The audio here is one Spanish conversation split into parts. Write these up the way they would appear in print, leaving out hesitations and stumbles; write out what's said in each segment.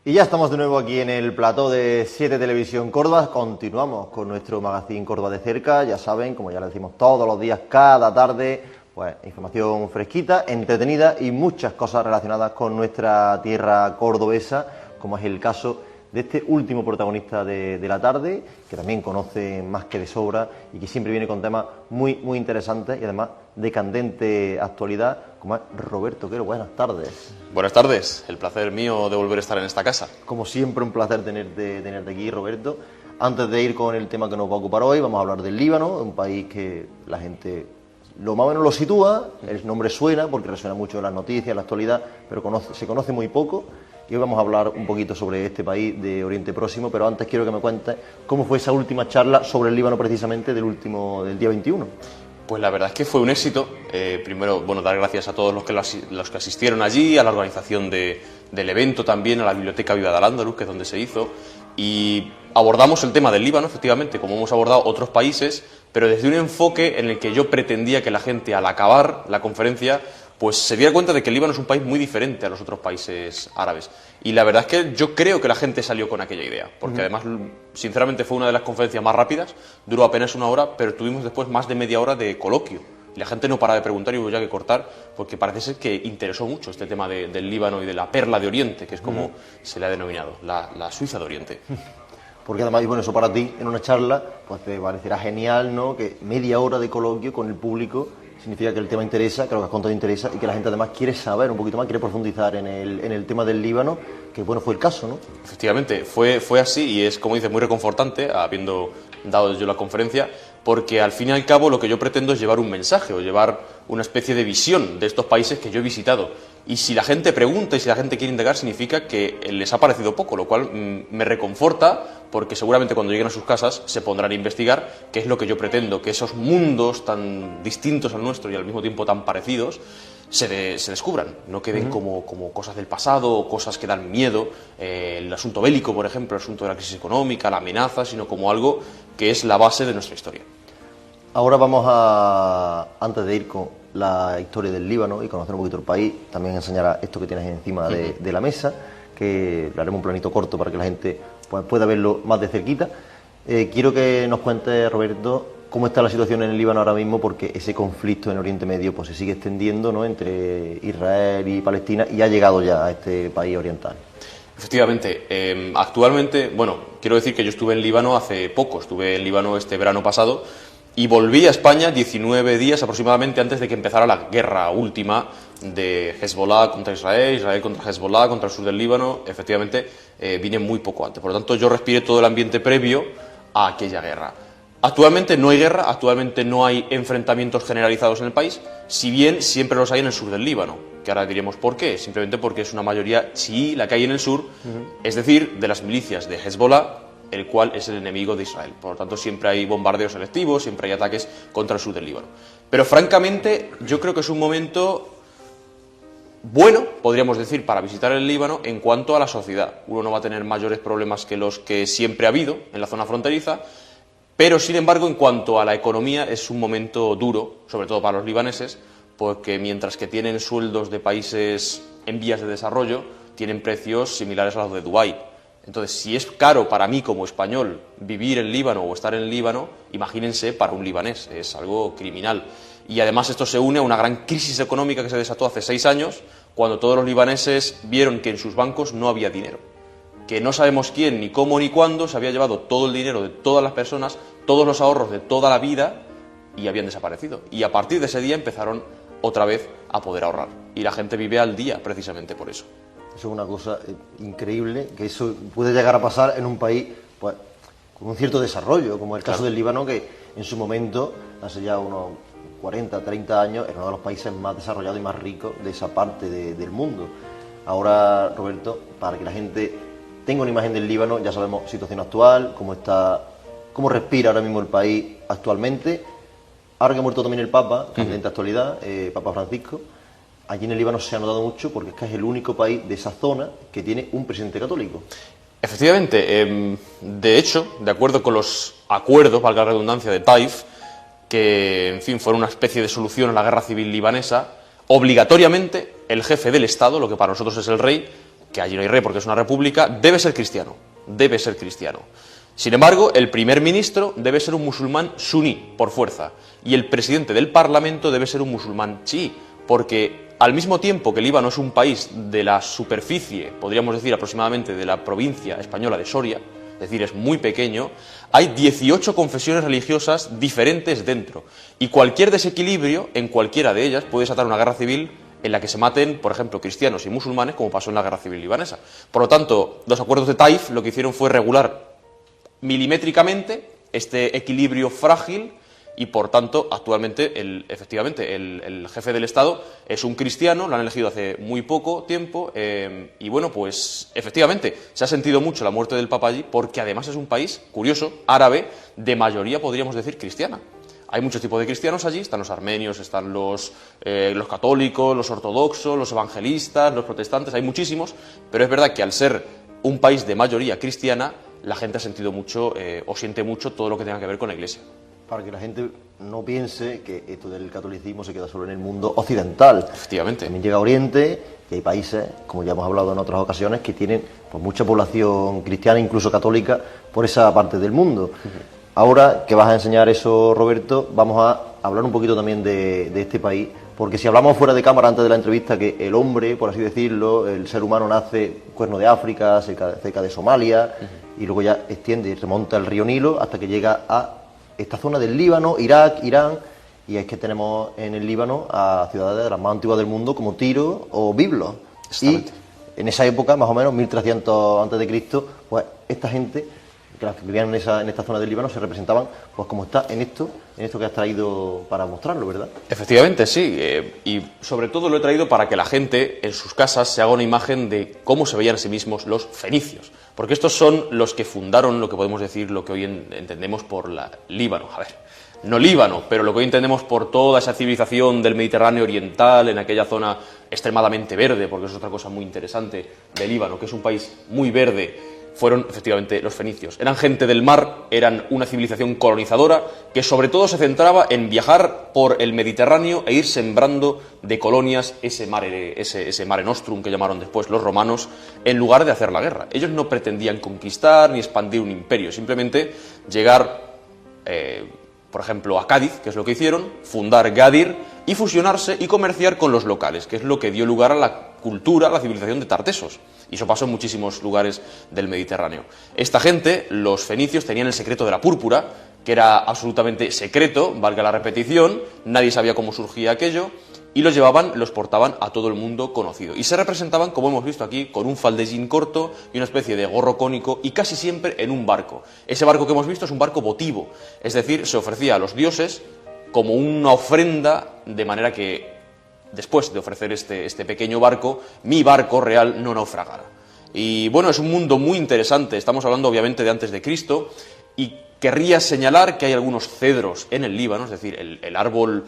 Y ya estamos de nuevo aquí en el plató de 7 Televisión Córdoba. Continuamos con nuestro magazine Córdoba de cerca. Ya saben, como ya le decimos todos los días, cada tarde, pues información fresquita, entretenida y muchas cosas relacionadas con nuestra tierra cordobesa, como es el caso de este último protagonista de la tarde, que también conoce más que de sobra y que siempre viene con temas muy interesantes y además de candente actualidad, como es Roberto Quero. Buenas tardes. Buenas tardes, el placer mío de volver a estar en esta casa. Como siempre, un placer tenerte aquí, Roberto. Antes de ir con el tema que nos va a ocupar hoy, vamos a hablar del Líbano, un país que la gente lo más o menos lo sitúa, el nombre suena porque resuena mucho en las noticias, en la actualidad, pero se conoce muy poco. Y hoy vamos a hablar un poquito sobre este país de Oriente Próximo, pero antes quiero que me cuentes cómo fue esa última charla sobre el Líbano, precisamente del día 21. Pues la verdad es que fue un éxito. Primero, dar gracias a todos los que asistieron allí, a la organización del evento también, a la Biblioteca Viva de Al-Ándalus, que es donde se hizo, y abordamos el tema del Líbano, efectivamente, como hemos abordado otros países, pero desde un enfoque en el que yo pretendía que la gente, al acabar la conferencia, pues se diera cuenta de que el Líbano es un país muy diferente a los otros países árabes. Y la verdad es que yo creo que la gente salió con aquella idea, porque además, sinceramente, fue una de las conferencias más rápidas, duró apenas una hora, pero tuvimos después más de media hora de coloquio. Y la gente no para de preguntar y hubo ya que cortar, porque parece ser que interesó mucho este tema del Líbano y de la perla de Oriente, que es como se le ha denominado, la Suiza de Oriente. Porque además, y bueno, eso para ti, en una charla, pues te parecerá genial, ¿no?, que media hora de coloquio con el público significa que el tema interesa, que lo que has contado interesa y que la gente además quiere saber un poquito más, quiere profundizar en el tema del Líbano, que bueno, fue el caso, ¿no? Efectivamente, fue así y es, como dices, muy reconfortante, habiendo dado yo la conferencia, porque al fin y al cabo lo que yo pretendo es llevar un mensaje o llevar una especie de visión de estos países que yo he visitado. Y si la gente pregunta y si la gente quiere indagar, significa que les ha parecido poco, lo cual me reconforta, porque seguramente cuando lleguen a sus casas se pondrán a investigar, qué es lo que yo pretendo, que esos mundos tan distintos al nuestro y al mismo tiempo tan parecidos se descubran, no queden como cosas del pasado o cosas que dan miedo, el asunto bélico, por ejemplo, el asunto de la crisis económica, la amenaza, sino como algo que es la base de nuestra historia. Ahora antes de ir con la historia del Líbano y conocer un poquito el país, también enseñará esto que tienes encima de la mesa, que le haremos un planito corto para que la gente pues, pueda verlo más de cerquita. Quiero que nos cuentes, Roberto, cómo está la situación en el Líbano ahora mismo, porque ese conflicto en Oriente Medio pues se sigue extendiendo, ¿no?, entre Israel y Palestina y ha llegado ya a este país oriental. Efectivamente, actualmente, quiero decir que yo estuve en Líbano hace poco, estuve en Líbano este verano pasado y volví a España 19 días aproximadamente antes de que empezara la guerra última de Hezbollah contra Israel, Israel contra Hezbollah, contra el sur del Líbano. Efectivamente, vine muy poco antes, por lo tanto yo respiré todo el ambiente previo a aquella guerra. Actualmente no hay guerra, actualmente no hay enfrentamientos generalizados en el país, si bien siempre los hay en el sur del Líbano, que ahora diremos por qué, simplemente porque es una mayoría chií la que hay en el sur, es decir, de las milicias de Hezbollah, el cual es el enemigo de Israel. Por lo tanto, siempre hay bombardeos selectivos, siempre hay ataques contra el sur del Líbano. Pero francamente, yo creo que es un momento bueno, podríamos decir, para visitar el Líbano en cuanto a la sociedad. Uno no va a tener mayores problemas que los que siempre ha habido en la zona fronteriza, pero sin embargo, en cuanto a la economía, es un momento duro, sobre todo para los libaneses, porque mientras que tienen sueldos de países en vías de desarrollo, tienen precios similares a los de Dubái. Entonces, si es caro para mí como español vivir en Líbano o estar en Líbano, imagínense para un libanés, es algo criminal. Y además esto se une a una gran crisis económica que se desató hace 6 años, cuando todos los libaneses vieron que en sus bancos no había dinero, que no sabemos quién, ni cómo, ni cuándo se había llevado todo el dinero de todas las personas, todos los ahorros de toda la vida, y habían desaparecido. Y a partir de ese día empezaron otra vez a poder ahorrar. Y la gente vive al día precisamente por eso. Eso es una cosa increíble, que eso puede llegar a pasar en un país pues, con un cierto desarrollo, como el caso del Líbano, que en su momento, hace ya unos 40, 30 años, era uno de los países más desarrollados y más ricos de esa parte del mundo. Ahora, Roberto, para que la gente tenga una imagen del Líbano, ya sabemos situación actual, cómo respira ahora mismo el país actualmente. Ahora que ha muerto también el Papa, candente actualidad, Papa Francisco, allí en el Líbano se ha notado mucho porque es que es el único país de esa zona que tiene un presidente católico. Efectivamente, de hecho, de acuerdo con los acuerdos, valga la redundancia, de Taif, que en fin fueron una especie de solución a la guerra civil libanesa, obligatoriamente el jefe del Estado, lo que para nosotros es el rey, que allí no hay rey porque es una república, debe ser cristiano, debe ser cristiano. Sin embargo, el primer ministro debe ser un musulmán suní, por fuerza, y el presidente del parlamento debe ser un musulmán chií, porque al mismo tiempo que el Líbano es un país de la superficie, podríamos decir aproximadamente de la provincia española de Soria, es decir, es muy pequeño, hay 18 confesiones religiosas diferentes dentro, y cualquier desequilibrio en cualquiera de ellas puede desatar una guerra civil en la que se maten, por ejemplo, cristianos y musulmanes, como pasó en la guerra civil libanesa. Por lo tanto, los acuerdos de Taif lo que hicieron fue regular milimétricamente este equilibrio frágil y, por tanto, actualmente, efectivamente, el jefe del Estado es un cristiano, lo han elegido hace muy poco tiempo y, bueno, pues, efectivamente, se ha sentido mucho la muerte del Papa allí porque, además, es un país, curioso, árabe, de mayoría, podríamos decir, cristiana. Hay muchos tipos de cristianos allí, están los armenios, están los católicos, los ortodoxos, los evangelistas, los protestantes, hay muchísimos, pero es verdad que al ser un país de mayoría cristiana, la gente ha sentido mucho o siente mucho todo lo que tenga que ver con la Iglesia. Para que la gente no piense que esto del catolicismo se queda solo en el mundo occidental. Efectivamente. También llega a Oriente y hay países, como ya hemos hablado en otras ocasiones, que tienen pues, mucha población cristiana, incluso católica, por esa parte del mundo. Ahora que vas a enseñar eso, Roberto, vamos a hablar un poquito también de este país, porque si hablamos fuera de cámara antes de la entrevista que el hombre, por así decirlo, el ser humano nace cuerno de África, cerca de Somalia, y luego ya extiende y remonta el río Nilo hasta que llega a esta zona del Líbano, Irak, Irán, y es que tenemos en el Líbano a ciudades de las más antiguas del mundo como Tiro o Biblos. Y en esa época, más o menos, 1300 a.C., pues esta gente que las que vivían en esta zona del Líbano se representaban pues como está en esto que has traído para mostrarlo, ¿verdad? Efectivamente, sí, y sobre todo lo he traído para que la gente en sus casas se haga una imagen de cómo se veían a sí mismos los fenicios, porque estos son los que fundaron lo que podemos decir, lo que hoy entendemos por Líbano, a ver, no Líbano, pero lo que hoy entendemos por toda esa civilización del Mediterráneo oriental, en aquella zona extremadamente verde, porque eso es otra cosa muy interesante de Líbano, que es un país muy verde. Fueron efectivamente los fenicios. Eran gente del mar, eran una civilización colonizadora que sobre todo se centraba en viajar por el Mediterráneo e ir sembrando de colonias ese mare nostrum que llamaron después los romanos, en lugar de hacer la guerra. Ellos no pretendían conquistar ni expandir un imperio, simplemente llegar, por ejemplo, a Cádiz, que es lo que hicieron, fundar Gadir y fusionarse y comerciar con los locales, que es lo que dio lugar a la cultura, a la civilización de Tartesos. Y eso pasó en muchísimos lugares del Mediterráneo. Esta gente, los fenicios, tenían el secreto de la púrpura, que era absolutamente secreto, valga la repetición, nadie sabía cómo surgía aquello, y los portaban a todo el mundo conocido. Y se representaban, como hemos visto aquí, con un faldellín corto y una especie de gorro cónico, y casi siempre en un barco. Ese barco que hemos visto es un barco votivo, es decir, se ofrecía a los dioses como una ofrenda, de manera que después de ofrecer este pequeño barco, mi barco real no naufragara. Y bueno, es un mundo muy interesante, estamos hablando obviamente de antes de Cristo, y querría señalar que hay algunos cedros en el Líbano, es decir, el árbol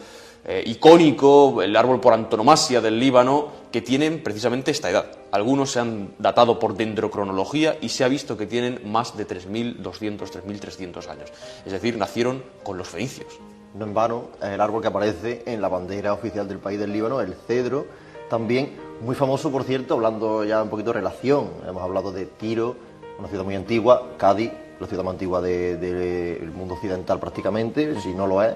icónico, el árbol por antonomasia del Líbano, que tienen precisamente esta edad. Algunos se han datado por dendrocronología y se ha visto que tienen más de 3.200, 3.300 años. Es decir, nacieron con los fenicios. No en vano, es el árbol que aparece en la bandera oficial del país del Líbano, el cedro, también muy famoso, por cierto, hablando ya un poquito de relación. Hemos hablado de Tiro, una ciudad muy antigua, Cádiz, la ciudad más antigua del mundo occidental prácticamente, si no lo es,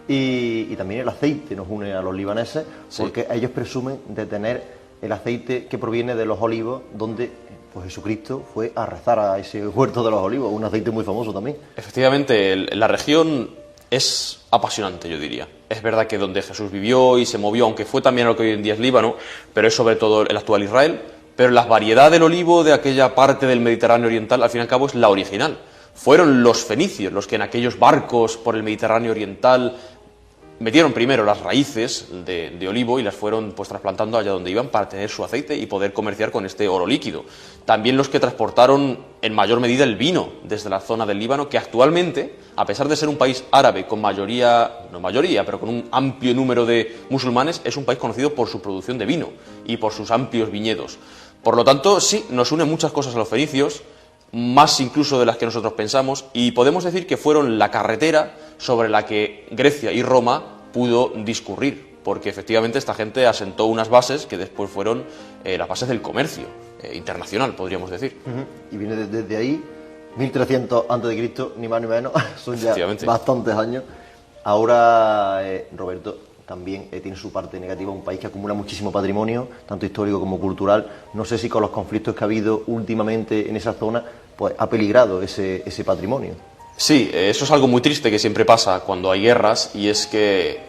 y también el aceite nos une a los libaneses, porque ellos presumen de tener el aceite que proviene de los olivos, donde pues Jesucristo fue a rezar a ese huerto de los olivos, un aceite muy famoso también. Efectivamente, la región es apasionante, yo diría. Es verdad que donde Jesús vivió y se movió, aunque fue también a lo que hoy en día es Líbano, pero es sobre todo el actual Israel, pero la variedad del olivo de aquella parte del Mediterráneo oriental, al fin y al cabo, es la original. Fueron los fenicios los que en aquellos barcos por el Mediterráneo oriental metieron primero las raíces de olivo y las fueron pues trasplantando allá donde iban para tener su aceite y poder comerciar con este oro líquido. También los que transportaron en mayor medida el vino desde la zona del Líbano, que actualmente, a pesar de ser un país árabe con pero con un amplio número de musulmanes, es un país conocido por su producción de vino y por sus amplios viñedos. Por lo tanto, sí, nos unen muchas cosas a los fenicios, más incluso de las que nosotros pensamos, y podemos decir que fueron la carretera sobre la que Grecia y Roma pudo discurrir porque efectivamente esta gente asentó unas bases que después fueron las bases del comercio internacional, podríamos decir. Y viene desde ahí, 1300 a.C., ni más ni menos, son ya bastantes años. Ahora, Roberto, también tiene su parte negativa, un país que acumula muchísimo patrimonio, tanto histórico como cultural. No sé si con los conflictos que ha habido últimamente en esa zona, pues ha peligrado ese patrimonio. Sí, eso es algo muy triste que siempre pasa cuando hay guerras, y es que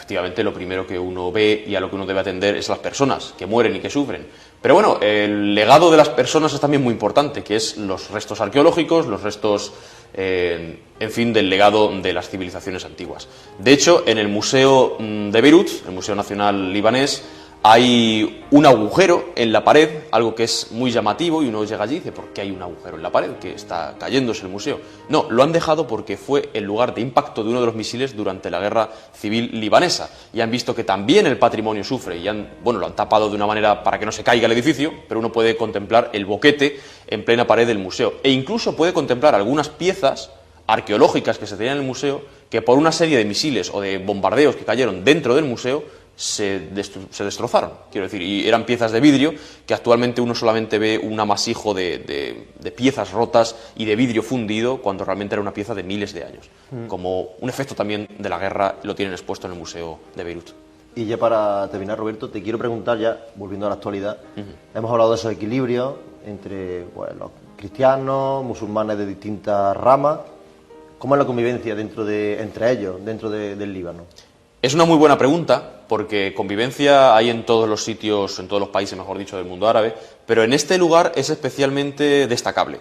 efectivamente lo primero que uno ve y a lo que uno debe atender es a las personas que mueren y que sufren. Pero bueno, el legado de las personas es también muy importante, que es los restos arqueológicos, los restos, en fin, del legado de las civilizaciones antiguas. De hecho, en el Museo de Beirut, el Museo Nacional Libanés, hay un agujero en la pared, algo que es muy llamativo, y uno llega allí y dice, ¿por qué hay un agujero en la pared? Que está cayéndose el museo. No, lo han dejado porque fue el lugar de impacto de uno de los misiles durante la guerra civil libanesa, y han visto que también el patrimonio sufre, y lo han tapado de una manera para que no se caiga el edificio, pero uno puede contemplar el boquete en plena pared del museo, e incluso puede contemplar algunas piezas arqueológicas que se tenían en el museo, que por una serie de misiles o de bombardeos que cayeron dentro del museo, se destrozaron, quiero decir, y eran piezas de vidrio que actualmente uno solamente ve un amasijo de piezas rotas y de vidrio fundido, cuando realmente era una pieza de miles de años. Como un efecto también de la guerra, lo tienen expuesto en el Museo de Beirut. Y ya para terminar, Roberto, te quiero preguntar, ya volviendo a la actualidad, hemos hablado de esos equilibrios entre los cristianos, musulmanes de distintas ramas. ¿Cómo es la convivencia entre ellos, dentro del Líbano? Es una muy buena pregunta, porque convivencia hay en todos los sitios, en todos los países, mejor dicho, del mundo árabe, pero en este lugar es especialmente destacable.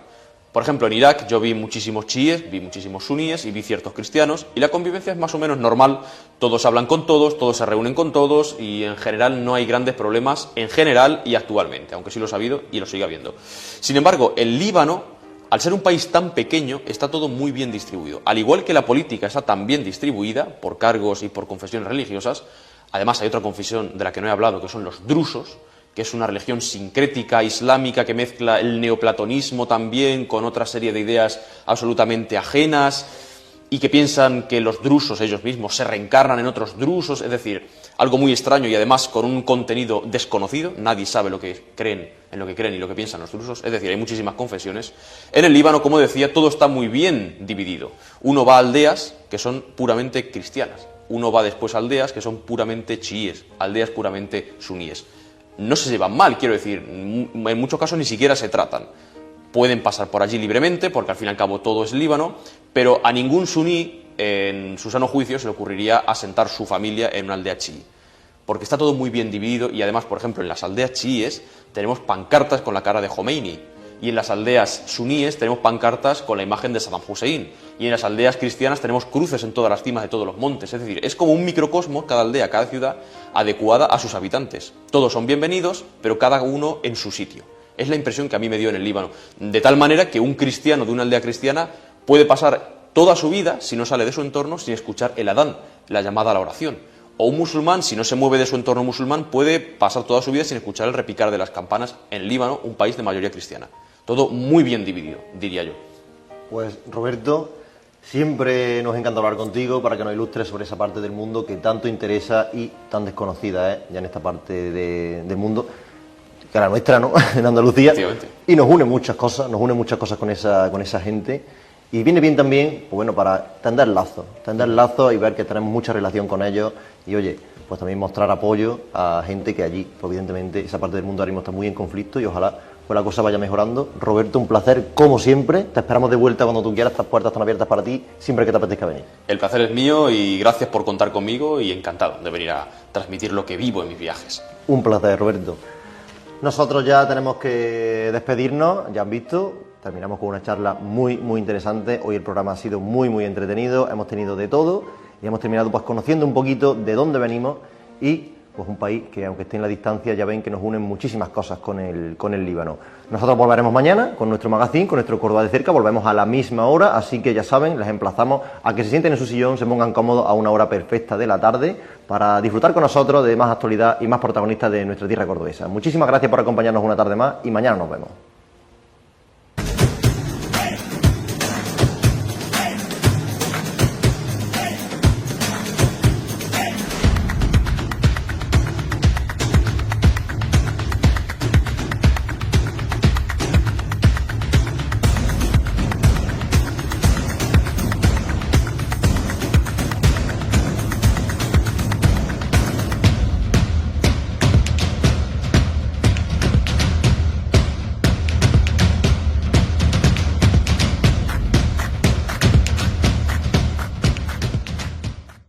Por ejemplo, en Irak yo vi muchísimos chiíes, vi muchísimos suníes y vi ciertos cristianos, y la convivencia es más o menos normal. Todos hablan con todos se reúnen con todos, y en general no hay grandes problemas, en general y actualmente, aunque sí los ha habido y lo sigue habiendo. Sin embargo, el Líbano, al ser un país tan pequeño, está todo muy bien distribuido. Al igual que la política está tan bien distribuida por cargos y por confesiones religiosas, además hay otra confesión de la que no he hablado, que son los drusos, que es una religión sincrética islámica que mezcla el neoplatonismo también con otra serie de ideas absolutamente ajenas, y que piensan que los drusos ellos mismos se reencarnan en otros drusos, es decir, algo muy extraño y además con un contenido desconocido. Nadie sabe en lo que creen y lo que piensan los drusos, es decir, hay muchísimas confesiones. En el Líbano, como decía, todo está muy bien dividido. Uno va a aldeas que son puramente cristianas, uno va después a aldeas que son puramente chiíes, aldeas puramente suníes. No se llevan mal, quiero decir, en muchos casos ni siquiera se tratan. Pueden pasar por allí libremente, porque al fin y al cabo todo es Líbano, pero a ningún suní, en su sano juicio, se le ocurriría asentar su familia en una aldea chií, porque está todo muy bien dividido. Y además, por ejemplo, en las aldeas chiíes tenemos pancartas con la cara de Jomeini, y en las aldeas suníes tenemos pancartas con la imagen de Saddam Hussein, y en las aldeas cristianas tenemos cruces en todas las cimas de todos los montes. Es decir, es como un microcosmos, cada aldea, cada ciudad, adecuada a sus habitantes. Todos son bienvenidos, pero cada uno en su sitio. Es la impresión que a mí me dio en el Líbano, de tal manera que un cristiano de una aldea cristiana puede pasar toda su vida, si no sale de su entorno, sin escuchar el adán, la llamada a la oración. O un musulmán, si no se mueve de su entorno musulmán, puede pasar toda su vida sin escuchar el repicar de las campanas en el Líbano, un país de mayoría cristiana. Todo muy bien dividido, diría yo. Pues, Roberto, siempre nos encanta hablar contigo para que nos ilustres sobre esa parte del mundo que tanto interesa y tan desconocida ya en esta parte del mundo, que la nuestra, ¿no? En Andalucía. Y nos une muchas cosas con esa gente. Y viene bien también, pues bueno, para tender lazos y ver que tenemos mucha relación con ellos. Y oye, pues también mostrar apoyo a gente que allí, pues evidentemente, esa parte del mundo ahora mismo está muy en conflicto, y ojalá pues la cosa vaya mejorando. Roberto, un placer, como siempre. Te esperamos de vuelta cuando tú quieras, estas puertas están abiertas para ti, siempre que te apetezca venir. El placer es mío, y gracias por contar conmigo, y encantado de venir a transmitir lo que vivo en mis viajes. Un placer, Roberto. Nosotros ya tenemos que despedirnos, ya han visto, terminamos con una charla muy, muy interesante. Hoy el programa ha sido muy, muy entretenido, hemos tenido de todo y hemos terminado pues conociendo un poquito de dónde venimos, y pues un país que, aunque esté en la distancia, ya ven que nos unen muchísimas cosas con el Líbano. Nosotros volveremos mañana con nuestro magazine, con nuestro Córdoba de cerca, volvemos a la misma hora, así que ya saben, les emplazamos a que se sienten en su sillón, se pongan cómodos a una hora perfecta de la tarde para disfrutar con nosotros de más actualidad y más protagonistas de nuestra tierra cordobesa. Muchísimas gracias por acompañarnos una tarde más, y mañana nos vemos.